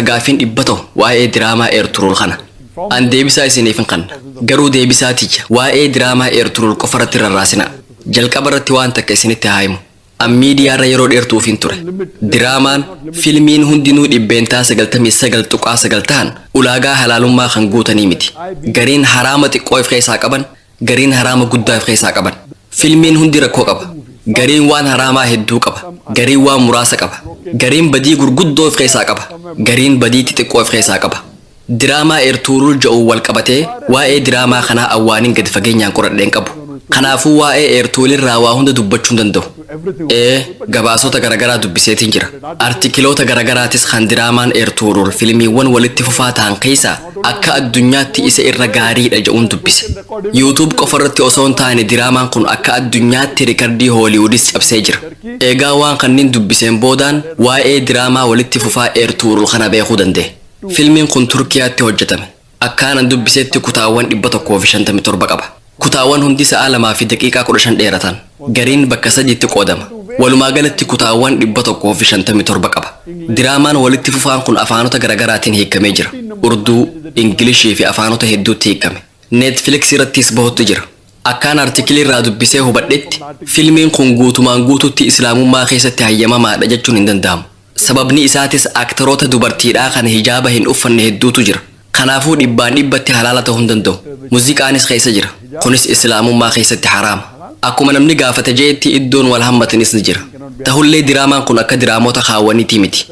gaafin dhibbato waa'ee diraamaa eerturuul kana. An deebisaa isiniif hin qanna. Garuu deebisaaticha waa'ee diraamaa eerturuul qofa irratti rarraasina. Jalqaba irratti waan takka isinitti haa himu. An miidiyaarra yeroo dheertuufin ture. Diraamaan filmiin hundinuu dhibbeentaa 99.9 ta'an ulaagaa halaalummaa kan guutanii miti. Gariin haraama xiqqoo of keessaa qaban, gariin haraama guddaa of keessaa qaban. Filmiin hundi rakkoo qaba. Gariin waan haraamaa hedduu qaba. Gariin waan muraasa qaba. Gariin badii gurguddoo of keessaa qaba. Gariin badii xixiqqoo of keessaa qaba. Diraamaa eerturuul ja'uu wal qabatee waa'ee diraamaa kanaa awwaaniin gadi fageenyaan qoradheen qabu. Kanaafuu waa'ee eerturuulirraa waa hunda dubbachuu hin danda'u. Gabaasota garagaraa dubbiseetiin jira. Artikiloota garagaraatis kan diraamaan eerturuul filmiiwwan walitti fufaa ta'an keessaa akka addunyaatti isa irra gaariidha jedhuun dubbise. YouTube qofa irratti osoo hin taane diraamaan kun akka addunyaatti rikardii Hooliwudis cabsee jira. Eegaa waan kanneen dubbiseen boodaan waa'ee diraamaa walitti fufaa eerturuul kana beekuu danda'e. Filmiin kun Turkiyaatti hojjetame. Akkaanan dubbiseetti kutaawwan 157 qaba. Kutaawwan hundi sa'a 2 fi daqiiqaa 15 dheeratan. Gariin bakka 3tti qoodama. Walumaa galatti kutaawwan 157 qaba. Diraamaan walitti fufaan kun afaanota garagaraatiin hiikamee jira. Urduu, Ingilishii fi afaanota hedduutti hiikame. Netflix irrattis bahutti jira. Akkaan artikilii irraa dubbisee hubadhetti filmiin kun guutumaan guututti islaamummaa keessatti hayyamamaadha jechuun hin danda'amu. Sababni isaatis aktaroota dubartiidhaa kan hijaaba hin uffanne hedduutu jira. Kanaafuu dhibbaan dhibbatti halaala ta'uu hin danda'u. Muuziqaanis keessa jira. Kunis islaamummaa keessatti haraama. Akkuma namni gaafate jeetti iddoon wal hammatanis ni jira. Tahullee diraamaan kun akka diraamoota kaawwaniitii miti.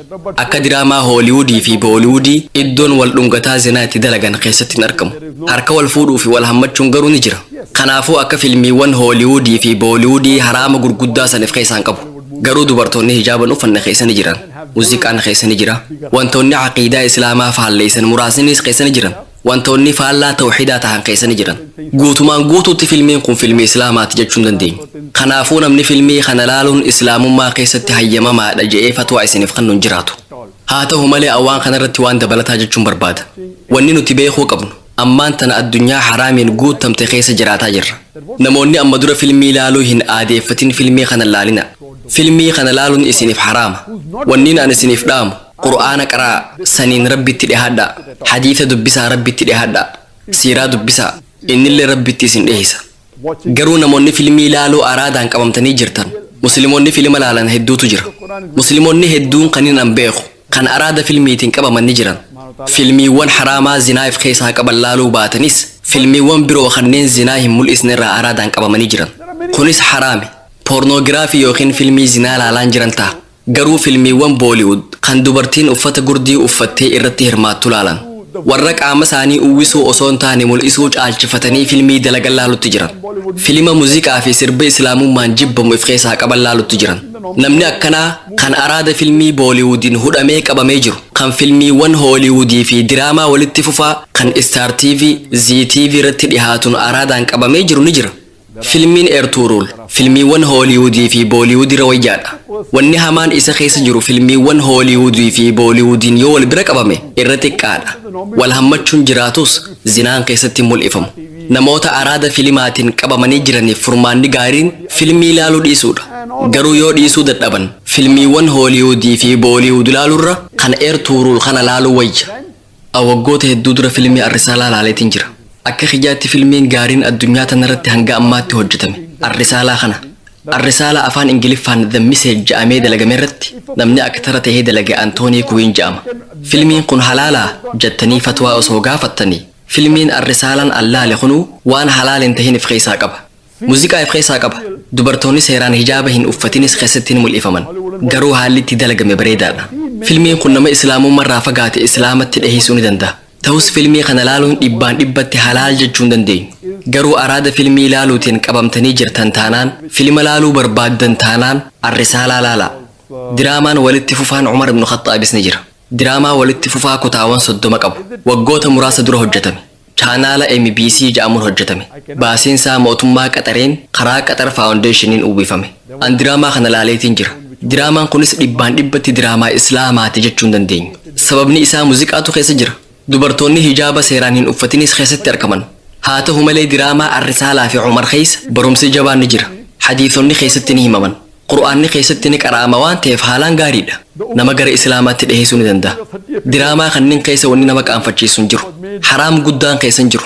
Akka diraamaa Hooliwudii fi Booliwudii iddoon wal dhungataa zinaa itti dalagan keessatti hin argamu. Harka wal fuudhuu fi wal hammachuun garuu ni jira. Kanaafuu akka filmiiwwan Hooliwudii fi Booliwudii haraama gurguddaa saniif keessaa hin qabu. Garuu dubartoonni hijaaban uffanne keessa ni jiran. Muuziqaan keessa ni jira. Wantoonni caqiidaa islaamaa faalleessan muraasnis keessa ni jiran. Wantoonni faallaa tawxiidaa ta'an keessa ni jiran. Guutumaan guutuutti filmiin kun filmii islaamaati jechuun dandeenya. Kanaafuu namni filmii kana laaluun islaamummaa keessatti hayyamamaadha jedhee fatwaa isiniif kennuun jiraatu. Haa ta'u malee awwaan kanarratti waan dabalataa jechuun barbaada. Wanni nuti beekuu qabnu ammaan tana addunyaa haraamiin guutamte keessa jiraataa jirra. Namoonni amma dura filmii laaluu hin aadeeffatin filmii kana laalina. Filmii kana laaluun isiniif haraama. Wanniin an isiniif dhaamu Qur'aana qaraa, saniin rabbitti dhihaadhaa, hadiisa dubbisaa rabbitti dhihaadhaa, siiraa dubbisaa, innillee rabbitti isin dhihisa. Garuu namoonni filmii laaluu araadaan qabamtanii jirtan, musliimoonni filma laalan hedduutu jira. Musliimoonni hedduun kaniin an beeku, kan araada filmiitiin qabaman ni jiran. Filmiiwwan haraamaa zinaa if keessaa qaban laaluu baatanis, filmiiwwan biroo kanneen zinaa hin mul'isne irraa araadaan qabamanii jiran. Kunis haraami. Poornoogiraafii yookiin filmii zinaa laalaan jiran ta'a. Garuu filmiiwwan Booliwud kan dubartiin uffata gurdii uffattee irratti hirmaattu laalan. Warra qaama isaanii uwwisuu osoo hin taane mul'isuu caalchifatanii filmii dalagan laalutti jiran. Filima muuziqaa fi sirba islaamummaan jibbamu if keessaa qaban laalutti jiran. Namni akkanaa kan araada filmii Booliwudiin hudhamee qabamee jiru, kan filmiiwwan Hooliwudii fi diraamaa walitti fufaa kan Star TV, Zee TV irratti dhihaatuun araadaan qabamee jiru ni jira. Filmiin eerturuul filmiiwwan Hooliwudii fi Booliwudii rawayyaadha. Wanni hamaan isa keessa jiru filmiiwwan Hooliwudii fi Booliwudiin yoo wal bira qabame irra xiqqaadha. Wal hammachuun jiraatus zinaan keessatti mul'ifamu. Namoota araada filimaatiin qabamanii jiraniif furmaanni gaariin filmii ilaaluu dhiisuudha. Garuu yoo dhiisuu dadhaban filmiiwwan Hooliwudii fi Booliwud ilaaluurra kan eerturuul kana laaluu wayya. Waggoota hedduu dura filmii Arrisaalaa laaleetiin jira. Akka xiyyaatti filmiin gaariin addunyaa tanarratti hanga ammaatti hojjetame. Arrisaalaa kana. Arrisaalaa afaan Ingiliffaan The Message jedhamee dalagame irratti namni aktara ta'ee dalage Antoonii Kuwiin jedhama. Filmiin kun halaalaa jettanii fatwaa osoo gaafattanii filmiin Arrisaalaan allaale kunuu waan halaal hin tahin if keessaa qaba. Muuziqaa if keessaa qaba. Dubartoonni seeraan hijaaba hin uffatinis keessatti mul'ifaman. Garuu haalli itti dalagame bareedaadha. Filmiin kun nama islaamummaarraa fagaate islaamatti dhiheessuu ni danda'a. Ta'us filmii kana laaluun dhibbaan dhibbatti halaal jechuun dandeenyu. Garuu araada filmii laaluutiin qabamtanii jirtan taanaan, filma laaluu barbaaddan taanaan Arrisaalaa laalaa. Diraamaan walitti fufaan Umar ibn Khattaabis ni jira. Diraamaa walitti fufaa kutaawwan 30 qabu. Waggoota muraasa dura hojjetame. Chaanaala MBC jedhamuun hojjetame. Baasiinsaa mootummaa Qaxareen karaa Qaxar Faawundeeshiniin uwwifame. An diraamaa kana laaleetiin jira. Diraamaan kunis dhibbaan dhibbatti diraamaa islaamaati jechuun dandeenyu. Sababni isaa muuziqaatu keessa jira. Dubartoonni hijaaba seeraan hin uffatinis keessatti argaman. Haa ta'u malee diraamaa Arrisaalaa fi Umar keessa barumsi jabaan ni jira. Hadiisonni keessatti ni himaman. Qur'aanni keessatti ni qara'ama waan ta'eef haalaan gaariidha. Nama gara Islaamaatti dhiheessuu ni danda'a. Diraamaa kanneen keessa wanni nama qaanfachiisu hin jiru. Haraam guddaan keessa hin jiru.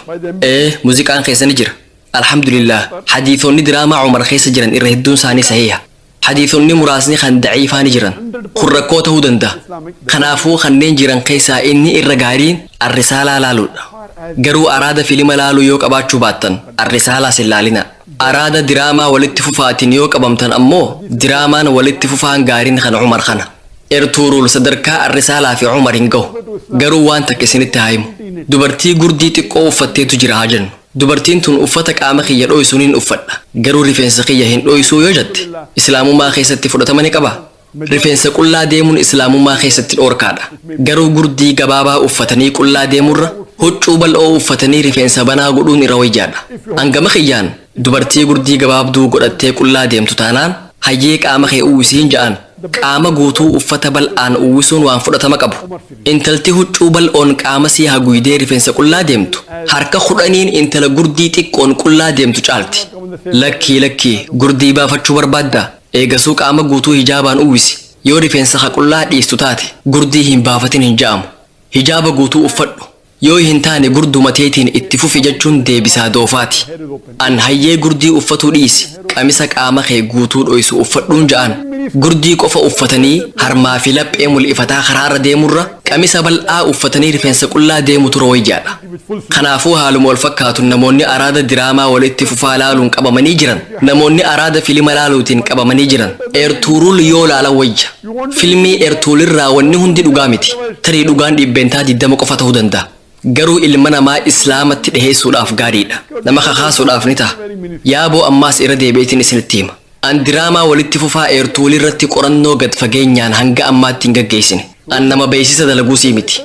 Muuziqaan keessa ni jira. Alhamdulillah. Hadiisonni diraamaa Umar keessa jiran irra hedduun isaanii sahiha. Hadiisonni muraasni kan daciifaa ni jiran. Kun rakkoo ta'uu danda'a. Kanaafuu kanneen jiran keessaa inni irra gaariin arrisaalaa laaluudha. Garuu araada filima laaluu yoo qabaachuu baattan arrisaalaas hin laalina. Araada diraamaa walitti fufaatiin yoo qabamtan ammoo diraamaan walitti fufaan gaariin kan Umar kana. Ertuurul sadarkaa arrisaalaa fi Umar hin gahu. Garuu waan takka isinitti haa himu. Dubartii gurdii xiqqoo uffatteetu jira haa jennu. Dubartiin tun uffata qaama kiyya dho'isuun hin uffadha. Garuu rifeensa kiyya hin dho'isuu yoo jette islaamummaa keessatti fudhatama ni qaba. Rifeensa qullaa deemuun islaamummaa keessatti dhoorkaadha. Garuu gurdii gabaabaa uffatanii qullaa deemurra huccuu bal'oo uffatanii rifeensa banaa godhuun irra wayyaadha. Hangama kiyyaan dubartii gurdii gabaabduu godhattee qullaa deemtu taanaan hayyee qaama kee uwwisiin ja'an. Qaama guutuu uffata bal'aan uwwisuun waan fudhatama qabu. Intalti huccuu bal'oon qaama sii haguugdee rifeensa qullaa deemtu harka 10 intala gurdii xiqqoon qullaa deemtu caalti. Lakkii gurdii baafachuu barbaaddaa? Eegasuu qaama guutuu hijaabaan uwwisi. Yoo rifeensa haqullaa dhiistu taate gurdii hin baafatin hin ja'amu. Hijaaba guutuu uffadhu. Yoo hin taane gurduma teetiin itti fufi jechuun deebisaa doofaati. An hayyee gurdii uffatuu dhiisi. Qamisa qaama kee guutuu dho'isu uffadhuun ja'an. Gurdii qofa uffatanii harmaa fi laphee mul'ifataa karaarra deemurra qamisa bal'aa uffatanii rifeensa qullaa deemu tura wayyaadha. Kanaafuu haaluma wal fakkaatu namoonni araada diraamaa walitti fufaa laaluun qabamanii jiran. Namoonni araada filima laaluutiin qabamanii jiran. Eertuurul yoo laalan wayya. Filmii eertuulirraa wanni hundi dhugaa miti. Tarii dhugaan dhibbeentaa 20 qofa ta'uu danda'a. Garuu ilma namaa islaamatti dhiheessuudhaaf gaariidha. Nama kakaasuudhaaf ni ta'a. Yaaboo ammaas irra deebiitiin isinitti hima. An diraamaa walitti fufaa eertuulii irratti qorannoo gad fageenyaan hanga ammaatti hin gaggeessine. An nama beeksisa dalaguusii miti.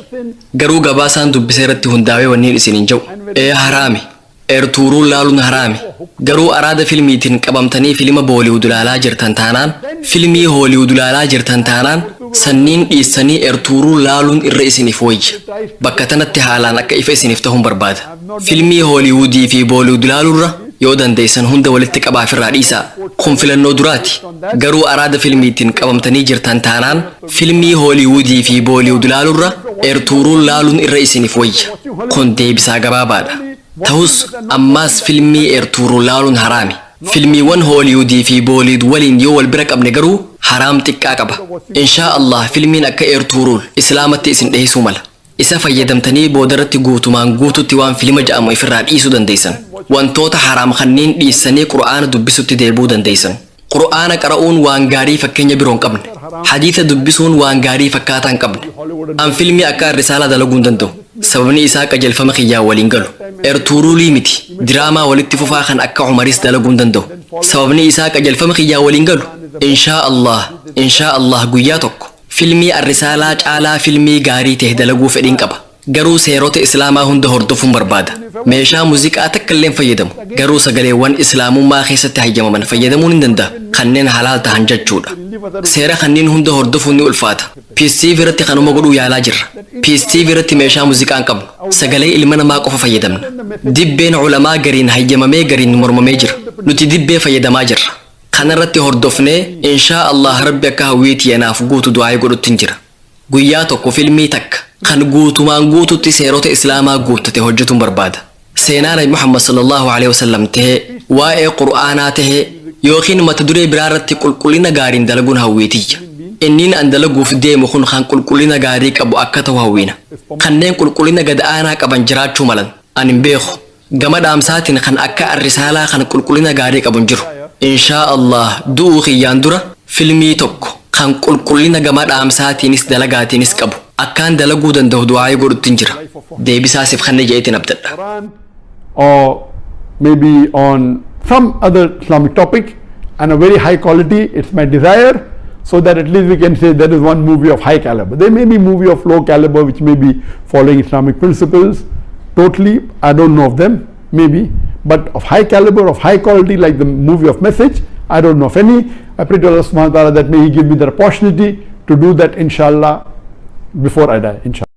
Garuu gabaasaan dubbisa irratti hundaa'ee wanniin isin hin jedhu. Haraami. Eertuuruun laaluun haraami. Garuu araada filmiitiin qabamtanii filima booliwud ilaalaa jirtan taanaan, filmii hooliwud ilaalaa jirtan taanaan, sanniin dhiissanii eertuuruu laaluun irra isiniif wayya. Bakka tanatti haalaan akka ifa isiniif ta'uun barbaada. Filmii hooliwudii fi booliwud ilaaluurra yoo dandeessan hunda walitti qabaafirraa dhiisaa. Kun filannoo duraati. Garuu araada filmiitiin qabamtanii jirtan taanaan filmii hooliwudii fi booliwud ilaaluurra eertuuruun laaluun irra isiniif wayya. Kun deebisaa gabaabaadha. Ta'us ammaas filmii eertuuruu laaluun haraami. Filmiiwwan hooliwudii fi booliwud waliin yoo wal bira qabne garuu haraam xiqqaa qaba. Inshaa Allah filmiin akka eertuuruu islaamatti isin dhiheessuu mala. Isa fayyadamtanii boodarratti guutumaan guututti waan filima ja'amu ifirraa dhiisuu dandeessan. Wantoota haraam kanneen dhiissanii Qur'aana dubbisutti deebuu dandeessan. Qur'aana qara'uun waan gaarii fakkeenya biroo hin qabne. Hadiisa dubbisuun waan gaarii fakkaataa hin qabne. An filmii akka risaalaa dalaguu hin danda'u. Sababni isaa qajeelfama kiyyaa waliin galu. Eertuurulii miti. Diraamaa walitti fufaa kan akka Umaris dalaguu hin danda'u. Sababni isaa qajeelfama kiyyaa waliin galu. Inshaa Allah guyyaa tokko. Filmii arrisaalaa caalaa filmii gaarii ta'e dalaguu fedhiin qaba. Garuu seerota islaamaa hunda hordofuun barbaada. Meeshaa muuziqaa takka illee fayyadamu. Garuu sagaleewwan islaamummaa keessatti hayyamaman fayyadamuun hin danda'a. Kanneen halaal ta'an jechuudha. Seera kanneen hunda hordofuun ni ulfaata. PSTV irratti kanuma godhuu yaalaa jirra. PSTV irratti meeshaa muuziqaa hin qabnu. Sagalee ilma namaa qofa fayyadamna. Dibbeen ulamaa gariin hayyamamee gariin mormamee jira. Nuti dibbee fayyadamaa jirra. Kanarratti hordofnee inshaa Allah rabbi akka hawwiitii yanaaf guutu du'aa godhutti jira. Guyyaa tokko filmii takka kan guutumaan guututti seerota islaamaa guuttate hojjetuun barbaada. Seenaa Nabi Muhammad sallallahu alaihi wasallam tahee waa'ee Qur'aanaa tahee yookiin mata duree biraa irratti qulqullina gaariin dalaguun hawwiitiyya. Inniin an dalaguuf deemu kun kan qulqullina gaarii qabu akka ta'u hawwiina. Kanneen qulqullina gad aanaa qaban jiraachuu malan an hin beeku. Gama dhaamsaatiin kan akka arrisaalaa kan qulqullina gaarii qabu hin jiru. Inshaa Allah du'uu kiyyaan dura filmii tokko kan qulqullina gama dhaamsaatiinis dalagaatiinis qabu akkaan dalaguu danda'u du'aa godhutti jira. Deebisaasiif kan jeetiin abdadha. Or maybe on some other Islamic topic and a very high quality, it's my desire, so that at least we can say there is one movie of high caliber. There may be movie of low caliber which may be following Islamic principles totally, I don't know of them, maybe, but of high caliber, of high quality, like the movie of Message, I don't know of any. I pray to Allah subhanahu wa ta'ala that may He give me the opportunity to do that inshallah before I die, inshallah.